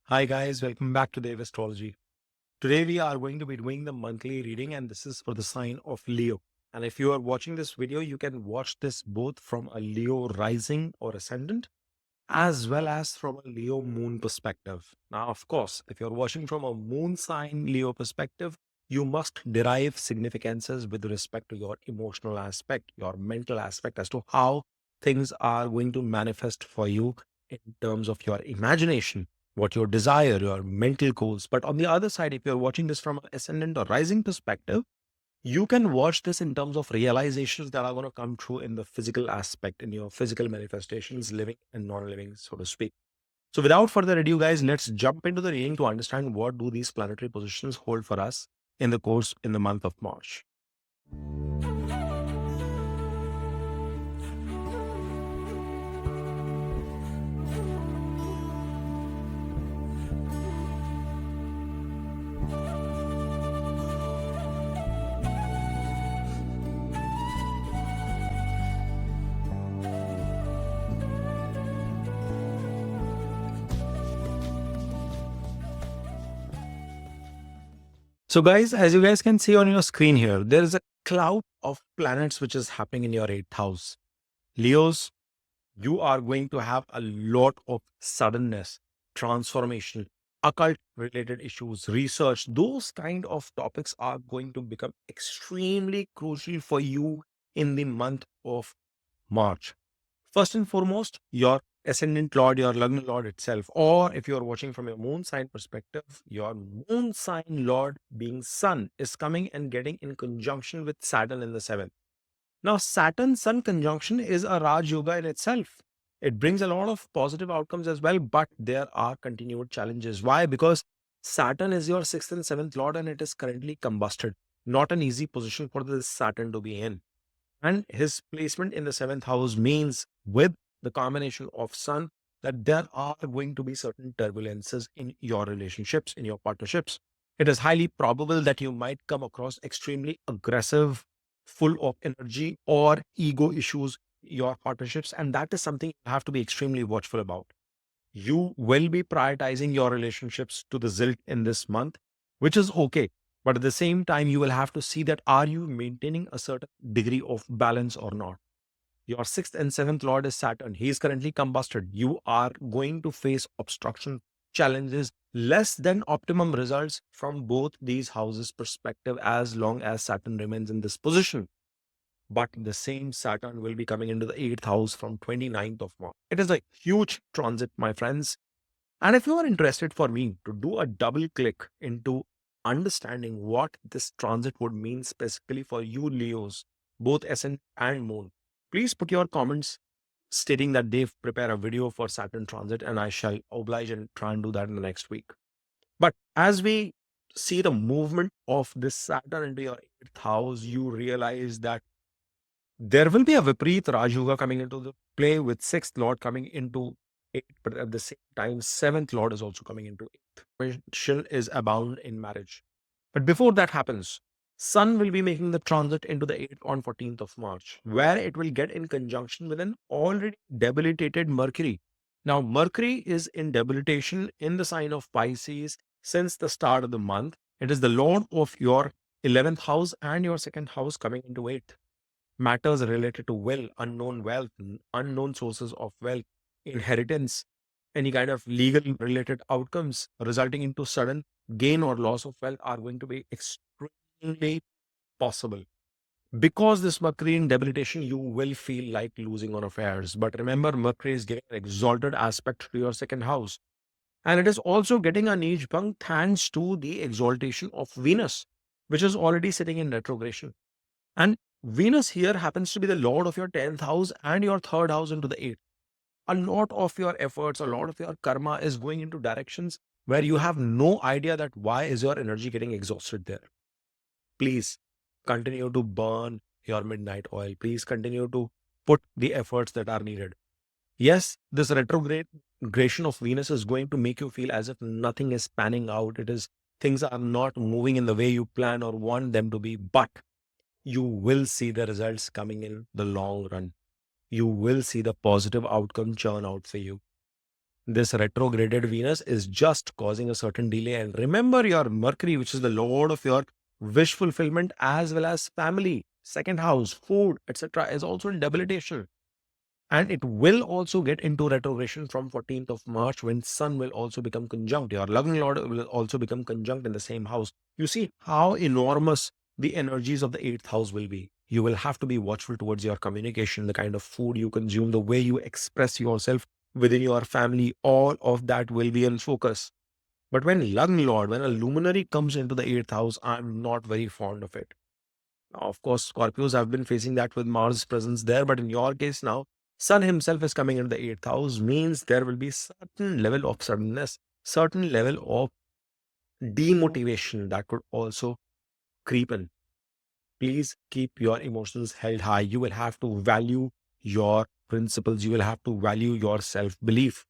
Hi guys, welcome back to Vedic Astrology. Today we are going to be doing the monthly reading and this is for the sign of Leo. And if you are watching this video, you can watch this both from a Leo rising or ascendant as well as from a Leo moon perspective. Now, of course, if you're watching from a moon sign Leo perspective, you must derive significances with respect to your emotional aspect, your mental aspect as to how things are going to manifest for you in terms of your imagination, what your desire, your mental goals. But on the other side, if you're watching this from an ascendant or rising perspective, you can watch this in terms of realizations that are going to come true in the physical aspect, in your physical manifestations, living and non-living, so to speak. So without further ado, guys, let's jump into the reading to understand what do these planetary positions hold for us in the course in the month of March. So guys, as you guys can see on your screen here, there is a cloud of planets which is happening in your 8th house. Leos, you are going to have a lot of suddenness, transformation, occult related issues, research. Those kind of topics are going to become extremely crucial for you in the month of March. First and foremost, your ascendant lord, your Lagna lord itself, or if you're watching from your moon sign perspective, your moon sign lord being Sun is coming and getting in conjunction with Saturn in the 7th. Now, Saturn Sun conjunction is a Raj Yoga in itself. It brings a lot of positive outcomes as well, but there are continued challenges. Why? Because Saturn is your 6th and 7th lord and it is currently combusted. Not an easy position for this Saturn to be in. And his placement in the 7th house means, with the combination of Sun, that there are going to be certain turbulences in your relationships, in your partnerships. It is highly probable that you might come across extremely aggressive, full of energy or ego issues, your partnerships. And that is something you have to be extremely watchful about. You will be prioritizing your relationships to the zilt in this month, which is okay. But at the same time, you will have to see that are you maintaining a certain degree of balance or not. Your 6th and 7th lord is Saturn. He is currently combusted. You are going to face obstruction, challenges, less than optimum results from both these houses' perspective as long as Saturn remains in this position. But the same Saturn will be coming into the 8th house from 29th of March. It is a huge transit, my friends. And if you are interested for me to do a double click into understanding what this transit would mean specifically for you Leos, both Ascent and Moon, please put your comments stating that they've prepared a video for Saturn transit and I shall oblige and try and do that in the next week. But as we see the movement of this Saturn into your 8th house, you realize that there will be a Vipreet Raj Yoga coming into the play with 6th Lord coming into 8th, but at the same time, 7th Lord is also coming into 8th. Potential is abound in marriage. But before that happens, Sun will be making the transit into the 8th on 14th of March, where it will get in conjunction with an already debilitated Mercury. Now, Mercury is in debilitation in the sign of Pisces since the start of the month. It is the Lord of your 11th house and your 2nd house coming into 8th. Matters related to wealth, unknown sources of wealth, inheritance, any kind of legal related outcomes resulting into sudden gain or loss of wealth are going to be extremely possible. Because this Mercury in debilitation, you will feel like losing on affairs. But remember, Mercury is giving an exalted aspect to your 2nd house. And it is also getting a niche bang thanks to the exaltation of Venus, which is already sitting in retrogression. And Venus here happens to be the lord of your 10th house and your 3rd house into the 8th. A lot of your efforts, a lot of your karma is going into directions where you have no idea that why is your energy getting exhausted there. Please continue to burn your midnight oil. Please continue to put the efforts that are needed. Yes, this retrogradation of Venus is going to make you feel as if nothing is panning out. It is things are not moving in the way you plan or want them to be, but you will see the results coming in the long run. You will see the positive outcome churn out for you. This retrograded Venus is just causing a certain delay. And remember, your Mercury, which is the lord of your wish fulfillment as well as family, second house, food, etc., is also in debilitation. And it will also get into retrogression from 14th of March, when Sun will also become conjunct. Your Lagna Lord will also become conjunct in the same house. You see how enormous the energies of the 8th house will be. You will have to be watchful towards your communication, the kind of food you consume, the way you express yourself within your family. All of that will be in focus. But when Lagna Lord, when a luminary comes into the 8th house, I'm not very fond of it. Now, of course, Scorpios have been facing that with Mars' presence there, but in your case now, Sun himself is coming into the 8th house, means there will be certain level of suddenness, certain level of demotivation that could also creep in. Please keep your emotions held high. You will have to value your principles. You will have to value your self-belief.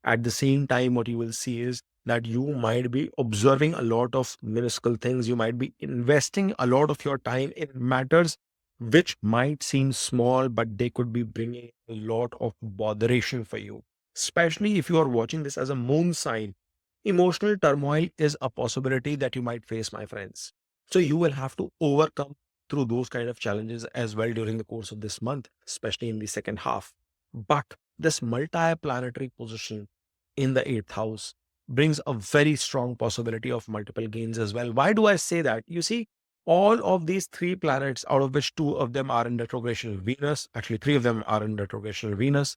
At the same time, what you will see is that you might be observing a lot of minuscule things. You might be investing a lot of your time in matters which might seem small, but they could be bringing a lot of botheration for you. Especially if you are watching this as a moon sign, emotional turmoil is a possibility that you might face, my friends. So you will have to overcome through those kind of challenges as well during the course of this month, especially in the second half. But this multi-planetary position in the 8th house brings a very strong possibility of multiple gains as well. Why do I say that? You see, all of these three planets, out of which two of them are in retrogradation Venus, actually three of them are in retrogradation Venus,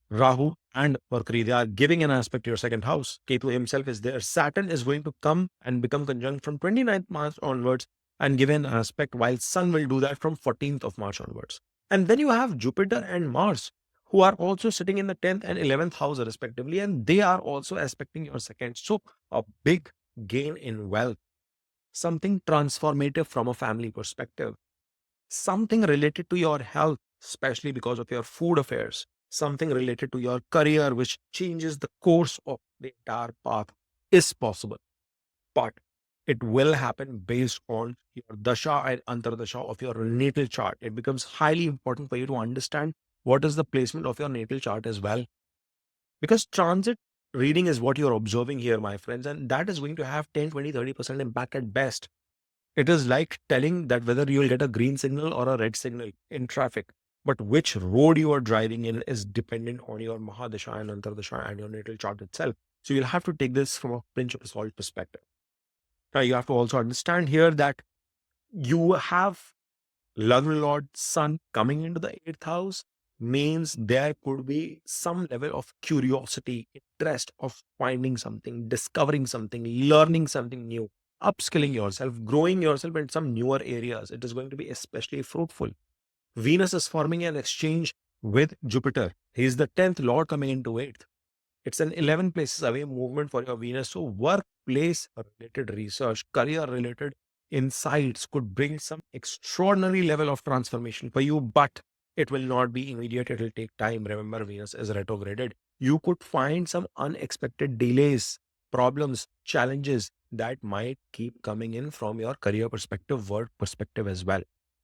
Rahu and Mercury, they are giving an aspect to your second house. Ketu himself is there. Saturn is going to come and become conjunct from 29th March onwards and give an aspect, while Sun will do that from 14th of March onwards. And then you have Jupiter and Mars, who are also sitting in the 10th and 11th house respectively, and they are also aspecting your second. So a big gain in wealth, something transformative from a family perspective, something related to your health, especially because of your food affairs, something related to your career, which changes the course of the entire path, is possible. But it will happen based on your dasha and antardasha of your natal chart. It becomes highly important for you to understand what is the placement of your natal chart as well. Because transit reading is what you're observing here, my friends, and that is going to have 10, 20, 30% impact at best. It is like telling that whether you will get a green signal or a red signal in traffic, but which road you are driving in is dependent on your Mahadasha and Antardasha and your natal chart itself. So you'll have to take this from a pinch of salt perspective. Now, you have to also understand here that you have Lagna Lord Sun coming into the 8th house, means there could be some level of curiosity, interest of finding something, discovering something, learning something new, upskilling yourself, growing yourself in some newer areas. It is going to be especially fruitful. Venus is forming an exchange with Jupiter. He is the 10th Lord coming into 8th. It's an 11 places away movement for your Venus. So workplace related research, career related insights could bring some extraordinary level of transformation for you, but it will not be immediate. It will take time. Remember, Venus is retrograded. You could find some unexpected delays, problems, challenges that might keep coming in from your career perspective, work perspective as well.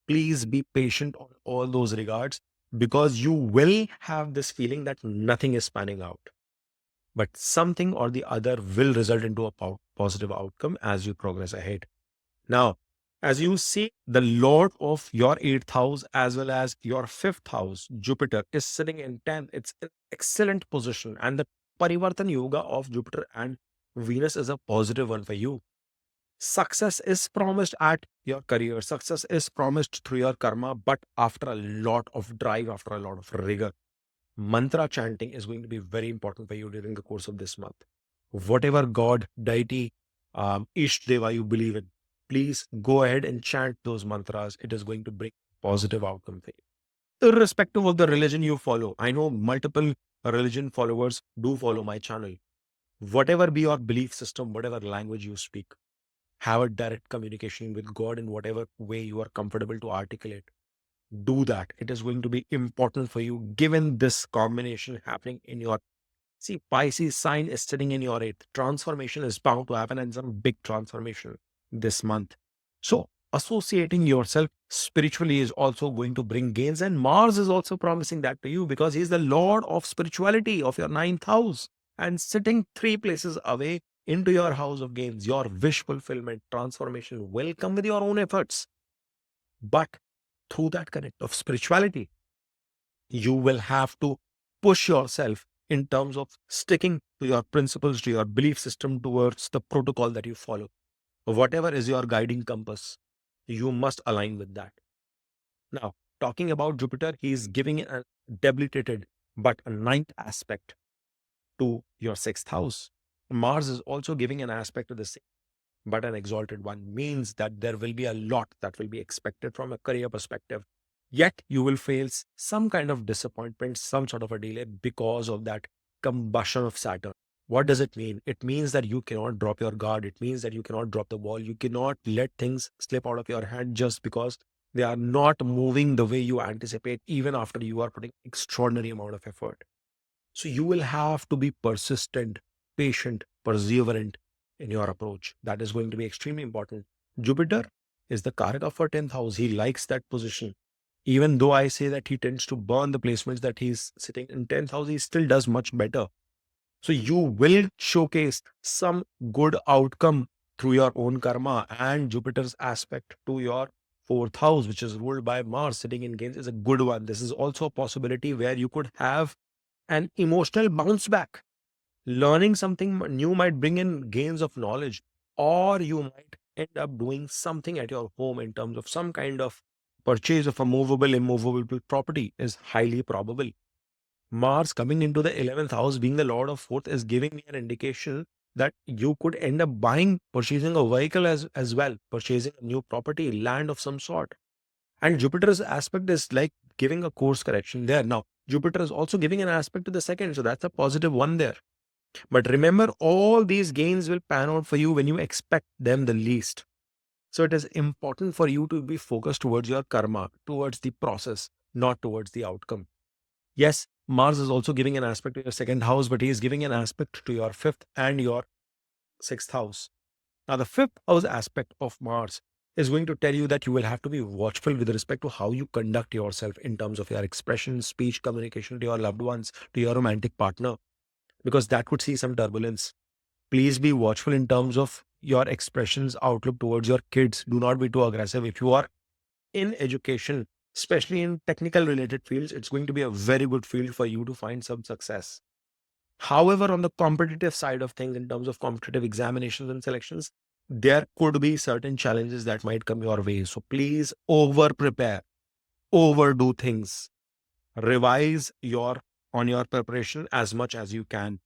Please be patient on all those regards, because you will have this feeling that nothing is panning out, but something or the other will result into a positive outcome as you progress ahead. Now, as you see, the Lord of your 8th house as well as your 5th house, Jupiter, is sitting in 10th. It's an excellent position. And the Parivartan Yoga of Jupiter and Venus is a positive one for you. Success is promised at your career. Success is promised through your karma, but after a lot of drive, after a lot of rigor. Mantra chanting is going to be very important for you during the course of this month. Whatever god, deity, Ishtdeva you believe in, please go ahead and chant those mantras. It is going to bring positive outcome for you. Irrespective of the religion you follow, I know multiple religion followers do follow my channel. Whatever be your belief system, whatever language you speak, have a direct communication with God in whatever way you are comfortable to articulate. Do that. It is going to be important for you given this combination happening in your, see, Pisces sign is sitting in your 8th. Transformation is bound to happen, and some big transformation this month. So associating yourself spiritually is also going to bring gains, and Mars is also promising that to you because he is the lord of spirituality of your 9th house. and sitting 3 places away into your house of gains. Your wish fulfillment, transformation will come with your own efforts. But through that connect of spirituality, you will have to push yourself in terms of sticking to your principles, to your belief system, towards the protocol that you follow. Whatever is your guiding compass, you must align with that. Now, talking about Jupiter, he is giving a debilitated but a ninth aspect to your sixth house. Mars is also giving an aspect to the same, but an exalted one, means that there will be a lot that will be expected from a career perspective. Yet you will face some kind of disappointment, some sort of a delay because of that combustion of Saturn. What does it mean? It means that you cannot drop your guard. It means that you cannot drop the ball. You cannot let things slip out of your hand just because they are not moving the way you anticipate, even after you are putting extraordinary amount of effort. So you will have to be persistent, patient, perseverant in your approach. That is going to be extremely important. Jupiter is the Karaka of our 10th house. He likes that position. Even though I say that he tends to burn the placements that he's sitting in 10th house, he still does much better. So you will showcase some good outcome through your own karma, and Jupiter's aspect to your fourth house, which is ruled by Mars sitting in gains, is a good one. This is also a possibility where you could have an emotional bounce back. Learning something new might bring in gains of knowledge, or you might end up doing something at your home in terms of some kind of purchase of a movable, immovable property is highly probable. Mars coming into the 11th house, being the Lord of Fourth, is giving me an indication that you could end up purchasing a vehicle as well, purchasing a new property, land of some sort. And Jupiter's aspect is like giving a course correction there. Now, Jupiter is also giving an aspect to the second, so that's a positive one there. But remember, all these gains will pan out for you when you expect them the least. So it is important for you to be focused towards your karma, towards the process, not towards the outcome. Yes, Mars is also giving an aspect to your second house, but he is giving an aspect to your fifth and your sixth house. Now, the fifth house aspect of Mars is going to tell you that you will have to be watchful with respect to how you conduct yourself in terms of your expression, speech, communication to your loved ones, to your romantic partner, because that could see some turbulence. Please be watchful in terms of your expressions, outlook towards your kids. Do not be too aggressive. If you are in education, especially in technical related fields, it's going to be a very good field for you to find some success. However, on the competitive side of things, in terms of competitive examinations and selections, there could be certain challenges that might come your way. So please over prepare, overdo things, revise on your preparation as much as you can.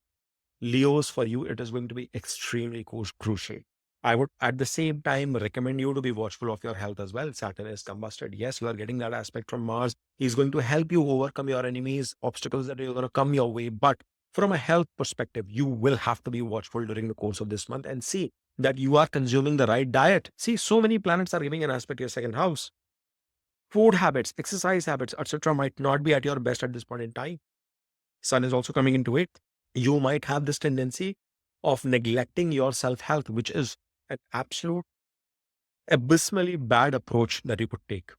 Leos, for you, it is going to be extremely crucial. I would at the same time recommend you to be watchful of your health as well. Saturn is combusted. Yes, you are getting that aspect from Mars. He's going to help you overcome your enemies, obstacles that are going to come your way. But from a health perspective, you will have to be watchful during the course of this month and see that you are consuming the right diet. See, so many planets are giving an aspect to your second house. Food habits, exercise habits, etc., might not be at your best at this point in time. Sun is also coming into it. You might have this tendency of neglecting your self health, which is an absolute abysmally bad approach that you could take.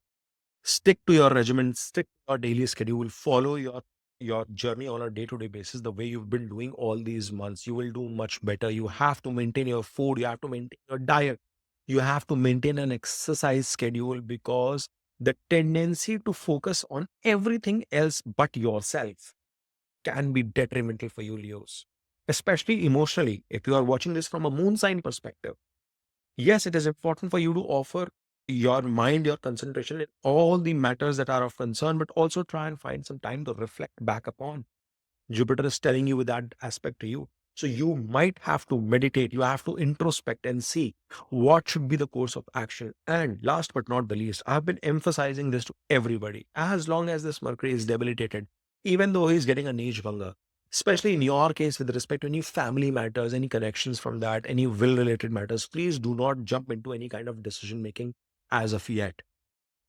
Stick to your regimen, stick to your daily schedule, follow your journey on a day-to-day basis the way you've been doing all these months. You will do much better. You have to maintain your food, you have to maintain your diet, you have to maintain an exercise schedule, because the tendency to focus on everything else but yourself can be detrimental for you, Leos, especially emotionally. If you are watching this from a moon sign perspective, yes, it is important for you to offer your mind, your concentration in all the matters that are of concern, but also try and find some time to reflect back upon. Jupiter is telling you with that aspect to you. So you might have to meditate, you have to introspect and see what should be the course of action. And last but not the least, I've been emphasizing this to everybody. As long as this Mercury is debilitated, even though he's getting a Nij Bhanga, especially in your case with respect to any family matters, any connections from that, any will related matters, please do not jump into any kind of decision making as of yet.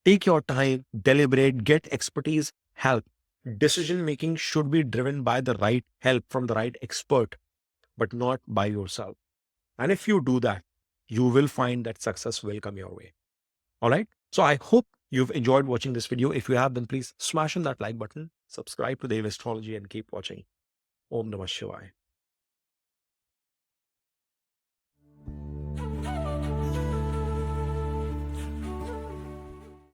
Take your time, deliberate, get expertise, help. Decision making should be driven by the right help from the right expert, but not by yourself. And if you do that, you will find that success will come your way. All right. So I hope you've enjoyed watching this video. If you have, then please smash on that like button, subscribe to Vedic Astrology, and keep watching. Om Namah Shivaya.